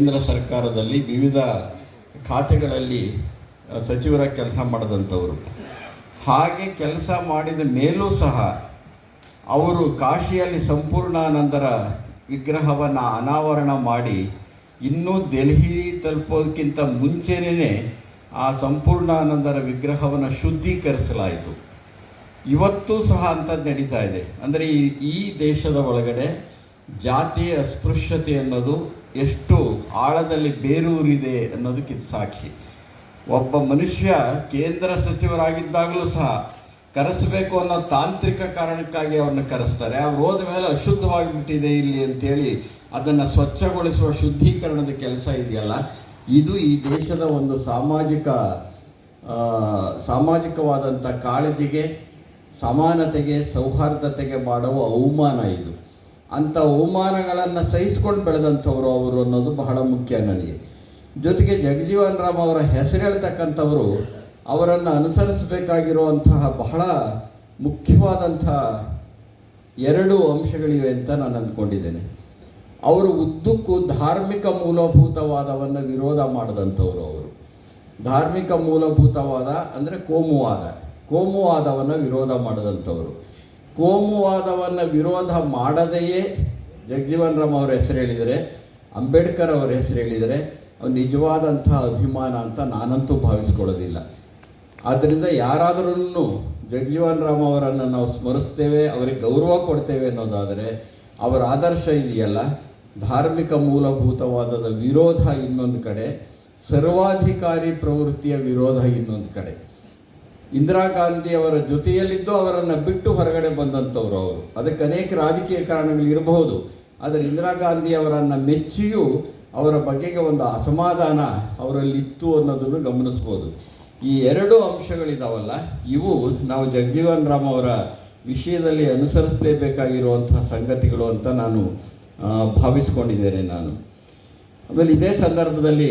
ಕೇಂದ್ರ ಸರ್ಕಾರದಲ್ಲಿ ವಿವಿಧ ಖಾತೆಗಳಲ್ಲಿ ಸಚಿವರ ಕೆಲಸ ಮಾಡಿದಂಥವರು. ಹಾಗೆ ಕೆಲಸ ಮಾಡಿದ ಮೇಲೂ ಸಹ ಅವರು ಕಾಶಿಯಲ್ಲಿ ಸಂಪೂರ್ಣಾನಂದರ ವಿಗ್ರಹವನ್ನು ಅನಾವರಣ ಮಾಡಿ ಇನ್ನೂ ದೆಹಲಿ ತಲುಪೋದಕ್ಕಿಂತ ಮುಂಚೆನೇ ಆ ಸಂಪೂರ್ಣಾನಂದರ ವಿಗ್ರಹವನ್ನು ಶುದ್ಧೀಕರಿಸಲಾಯಿತು. ಇವತ್ತೂ ಸಹ ಅಂಥದ್ದು ನಡೀತಾ ಇದೆ. ಅಂದರೆ ಈ ದೇಶದ ಒಳಗಡೆ ಜಾತಿ ಅಸ್ಪೃಶ್ಯತೆ ಅನ್ನೋದು ಎಷ್ಟು ಆಳದಲ್ಲಿ ಬೇರೂರಿದೆ ಅನ್ನೋದಕ್ಕೆ ಸಾಕ್ಷಿ. ಒಬ್ಬ ಮನುಷ್ಯ ಕೇಂದ್ರ ಸಚಿವರಾಗಿದ್ದಾಗಲೂ ಸಹ ಕರೆಸಬೇಕು ಅನ್ನೋ ತಾಂತ್ರಿಕ ಕಾರಣಕ್ಕಾಗಿ ಅವ್ರನ್ನ ಕರೆಸ್ತಾರೆ. ಅವ್ರು ಹೋದ ಮೇಲೆ ಅಶುದ್ಧವಾಗಿಬಿಟ್ಟಿದೆ ಇಲ್ಲಿ ಅಂತೇಳಿ ಅದನ್ನು ಸ್ವಚ್ಛಗೊಳಿಸುವ ಶುದ್ಧೀಕರಣದ ಕೆಲಸ ಇದೆಯಲ್ಲ, ಇದು ಈ ದೇಶದ ಒಂದು ಸಾಮಾಜಿಕವಾದಂಥ ಕಾಳಜಿಗೆ, ಸಮಾನತೆಗೆ, ಸೌಹಾರ್ದತೆಗೆ ಮಾಡುವ ಅವಮಾನ ಇದು. ಅಂಥ ಅವಮಾನಗಳನ್ನು ಸಹಿಸ್ಕೊಂಡು ಬೆಳೆದಂಥವ್ರು ಅವರು ಅನ್ನೋದು ಬಹಳ ಮುಖ್ಯ ನನಗೆ. ಜೊತೆಗೆ ಜಗಜೀವನ್ ರಾಮ್ ಅವರ ಹೆಸರು ಹೇಳ್ತಕ್ಕಂಥವರು ಅವರನ್ನು ಅನುಸರಿಸಬೇಕಾಗಿರುವಂತಹ ಬಹಳ ಮುಖ್ಯವಾದಂಥ ಎರಡು ಅಂಶಗಳಿವೆ ಅಂತ ನಾನು ಅಂದ್ಕೊಂಡಿದ್ದೇನೆ. ಅವರು ಉದ್ದಕ್ಕೂ ಧಾರ್ಮಿಕ ಮೂಲಭೂತವಾದವನ್ನು ವಿರೋಧ ಮಾಡಿದಂಥವ್ರು. ಅವರು ಧಾರ್ಮಿಕ ಮೂಲಭೂತವಾದ ಅಂದರೆ ಕೋಮುವಾದವನ್ನು ವಿರೋಧ ಮಾಡಿದಂಥವರು. ಕೋಮುವಾದವನ್ನು ವಿರೋಧ ಮಾಡದೆಯೇ ಜಗಜೀವನ್ ರಾಮ್ ಅವರ ಹೆಸರು ಹೇಳಿದರೆ, ಅಂಬೇಡ್ಕರ್ ಅವರ ಹೆಸರು ಹೇಳಿದರೆ ಅವ್ರು ನಿಜವಾದಂಥ ಅಭಿಮಾನ ಅಂತ ನಾನಂತೂ ಭಾವಿಸ್ಕೊಳ್ಳೋದಿಲ್ಲ. ಆದ್ದರಿಂದ ಯಾರಾದರೂ ಜಗಜೀವನ್ ರಾಮ್ ಅವರನ್ನು ನಾವು ಸ್ಮರಿಸ್ತೇವೆ, ಅವರಿಗೆ ಗೌರವ ಕೊಡ್ತೇವೆ ಅನ್ನೋದಾದರೆ ಅವರ ಆದರ್ಶ ಇದೆಯಲ್ಲ, ಧಾರ್ಮಿಕ ಮೂಲಭೂತವಾದದ ವಿರೋಧ ಇನ್ನೊಂದು ಕಡೆ, ಸರ್ವಾಧಿಕಾರಿ ಪ್ರವೃತ್ತಿಯ ವಿರೋಧ ಇನ್ನೊಂದು ಕಡೆ. ಇಂದಿರಾ ಗಾಂಧಿ ಅವರ ಜೊತೆಯಲ್ಲಿದ್ದು ಅವರನ್ನು ಬಿಟ್ಟು ಹೊರಗಡೆ ಬಂದಂಥವ್ರು ಅವರು. ಅದಕ್ಕೆ ಅನೇಕ ರಾಜಕೀಯ ಕಾರಣಗಳಿರಬಹುದು. ಆದರೆ ಇಂದಿರಾ ಗಾಂಧಿ ಅವರನ್ನು ಮೆಚ್ಚಿಯೂ ಅವರ ಬಗೆಗೆ ಒಂದು ಅಸಮಾಧಾನ ಅವರಲ್ಲಿತ್ತು ಅನ್ನೋದನ್ನು ಗಮನಿಸ್ಬೋದು. ಈ ಎರಡು ಅಂಶಗಳಿದಾವಲ್ಲ, ಇವು ನಾವು ಜಗಜೀವನ್ ರಾಮ್ ಅವರ ವಿಷಯದಲ್ಲಿ ಅನುಸರಿಸಲೇಬೇಕಾಗಿರುವಂತಹ ಸಂಗತಿಗಳು ಅಂತ ನಾನು ಭಾವಿಸ್ಕೊಂಡಿದ್ದೇನೆ. ಆಮೇಲೆ ಇದೇ ಸಂದರ್ಭದಲ್ಲಿ